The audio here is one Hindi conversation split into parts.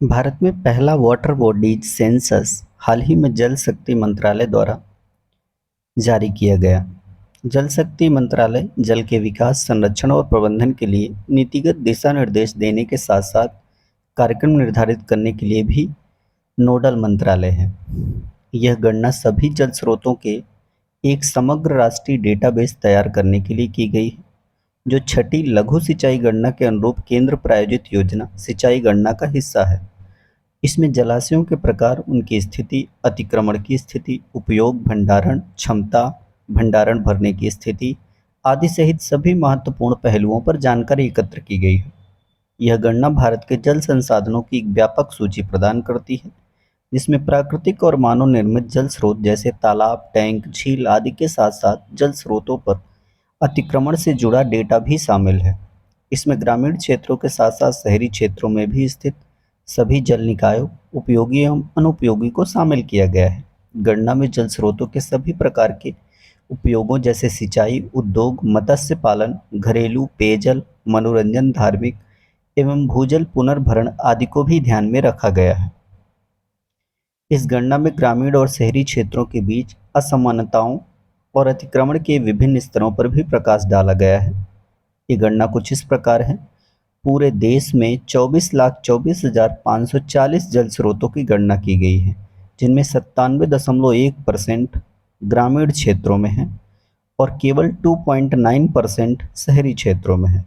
भारत में पहला वाटर बॉडीज सेंसस हाल ही में जल शक्ति मंत्रालय द्वारा जारी किया गया। जल शक्ति मंत्रालय जल के विकास, संरक्षण और प्रबंधन के लिए नीतिगत दिशा निर्देश देने के साथ साथ कार्यक्रम निर्धारित करने के लिए भी नोडल मंत्रालय है। यह गणना सभी जल स्रोतों के एक समग्र राष्ट्रीय डेटाबेस तैयार करने के लिए की गई है, जो छठी लघु सिंचाई गणना के अनुरूप केंद्र प्रायोजित योजना सिंचाई गणना का हिस्सा है। इसमें जलाशयों के प्रकार, उनकी स्थिति, अतिक्रमण की स्थिति, उपयोग, भंडारण क्षमता, भंडारण भरने की स्थिति आदि सहित सभी महत्वपूर्ण पहलुओं पर जानकारी एकत्र की गई है। यह गणना भारत के जल संसाधनों की एक व्यापक सूची प्रदान करती है, जिसमें प्राकृतिक और मानव निर्मित जल स्रोत जैसे तालाब, टैंक, झील आदि के साथ साथ जल स्रोतों पर अतिक्रमण से जुड़ा डेटा भी शामिल है। इसमें ग्रामीण क्षेत्रों के साथ साथ शहरी क्षेत्रों में भी स्थित सभी जल निकायों, उपयोगी एवं अनुपयोगी को शामिल किया गया है। गणना में जल स्रोतों के सभी प्रकार के उपयोगों जैसे सिंचाई, उद्योग, मत्स्य पालन, घरेलू पेयजल, मनोरंजन, धार्मिक एवं भूजल पुनर्भरण आदि को भी ध्यान में रखा गया है। इस गणना में ग्रामीण और शहरी क्षेत्रों के बीच असमानताओं और अतिक्रमण के विभिन्न स्तरों पर भी प्रकाश डाला गया है। ये गणना कुछ इस प्रकार है। पूरे देश में 24,24,540 जल स्रोतों की गणना की गई है, जिनमें 97.1% ग्रामीण क्षेत्रों में है और केवल 2.9% शहरी क्षेत्रों में है।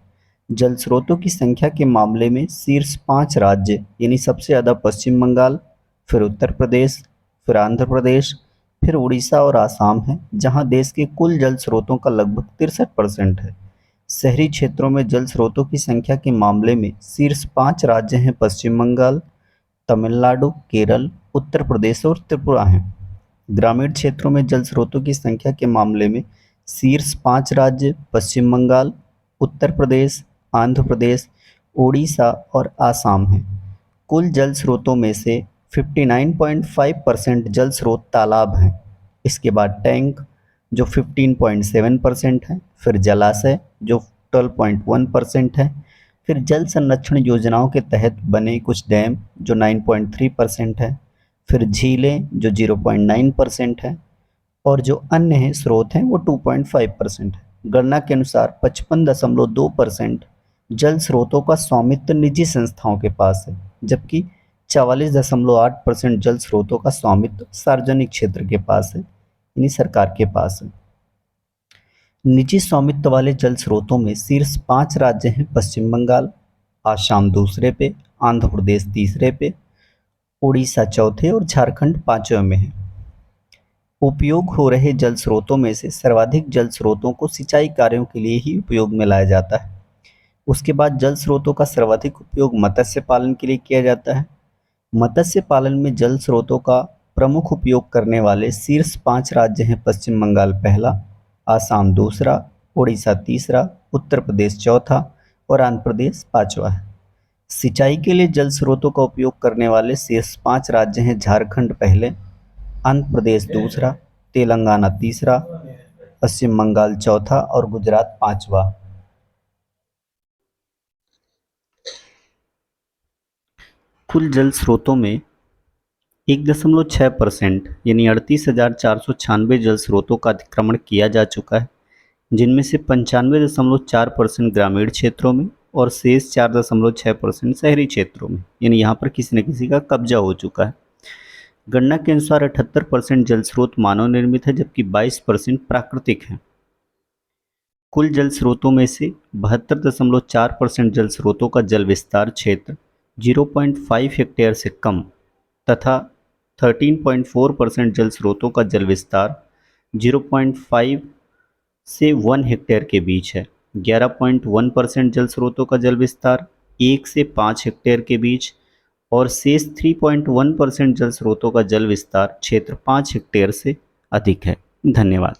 जल स्रोतों की संख्या के मामले में शीर्ष 5 राज्य यानी सबसे ज़्यादा पश्चिम बंगाल, फिर उत्तर प्रदेश, फिर आंध्र प्रदेश, फिर उड़ीसा और आसाम है, जहां देश के कुल जल स्रोतों का लगभग 63% है। शहरी क्षेत्रों में जल स्रोतों की संख्या के मामले में शीर्ष 5 राज्य हैं पश्चिम बंगाल, तमिलनाडु, केरल, उत्तर प्रदेश और त्रिपुरा हैं। ग्रामीण क्षेत्रों में जल स्रोतों की संख्या के मामले में शीर्ष 5 राज्य पश्चिम बंगाल, उत्तर प्रदेश, आंध्र प्रदेश, ओडिशा और आसाम हैं। कुल जल स्रोतों में से 59.5% जल स्रोत तालाब हैं। इसके बाद टैंक जो 15.7% है, फिर जलाशय जो 12.1% है, फिर जल संरक्षण योजनाओं के तहत बने कुछ डैम जो 9.3% है, फिर झीलें जो 0.9% है और जो अन्य हैं स्रोत हैं वो 2.5% है। गणना के अनुसार 55.2% जल स्रोतों का स्वामित्व निजी संस्थाओं के पास है, जबकि 44.8% जल स्रोतों का स्वामित्व सार्वजनिक क्षेत्र के पास है, यानी सरकार के पास है। निजी स्वामित्व वाले जल स्रोतों में शीर्ष 5 राज्य हैं पश्चिम बंगाल, आसाम दूसरे पे, आंध्र प्रदेश तीसरे पे, उड़ीसा चौथे और झारखंड पांचवें में है। उपयोग हो रहे जल स्रोतों में से सर्वाधिक जल स्रोतों को सिंचाई कार्यों के लिए ही उपयोग में लाया जाता है। उसके बाद जल स्रोतों का सर्वाधिक उपयोग मत्स्य पालन के लिए किया जाता है। मत्स्य पालन में जल स्रोतों का प्रमुख उपयोग करने वाले शीर्ष 5 राज्य हैं पश्चिम बंगाल पहला, आसाम दूसरा, उड़ीसा तीसरा, उत्तर प्रदेश चौथा और आंध्र प्रदेश पांचवा है। सिंचाई के लिए जल स्रोतों का उपयोग करने वाले शीर्ष 5 राज्य हैं झारखंड पहले, आंध्र प्रदेश दूसरा, तेलंगाना तीसरा, पश्चिम बंगाल चौथा और गुजरात पांचवा। कुल जल स्रोतों में 1.6% यानी 38,496 जल स्रोतों का अतिक्रमण किया जा चुका है, जिनमें से 95.4% ग्रामीण क्षेत्रों में और शेष 4.6% शहरी क्षेत्रों में, यानी यहाँ पर किसी न किसी का कब्जा हो चुका है। गणना के अनुसार 78% जल स्रोत मानव निर्मित है, जबकि 22% प्राकृतिक है। कुल जल स्रोतों में से 72.4% जल स्रोतों का जल विस्तार क्षेत्र 0.5 हेक्टेयर से कम तथा 13.4% जल स्रोतों का जल विस्तार 0.5 से 1 हेक्टेयर के बीच है। 11.1% जल स्रोतों का जल विस्तार 1 से 5 हेक्टेयर के बीच और शेष 3.1% जल स्रोतों का जल विस्तार क्षेत्र 5 हेक्टेयर से अधिक है। धन्यवाद।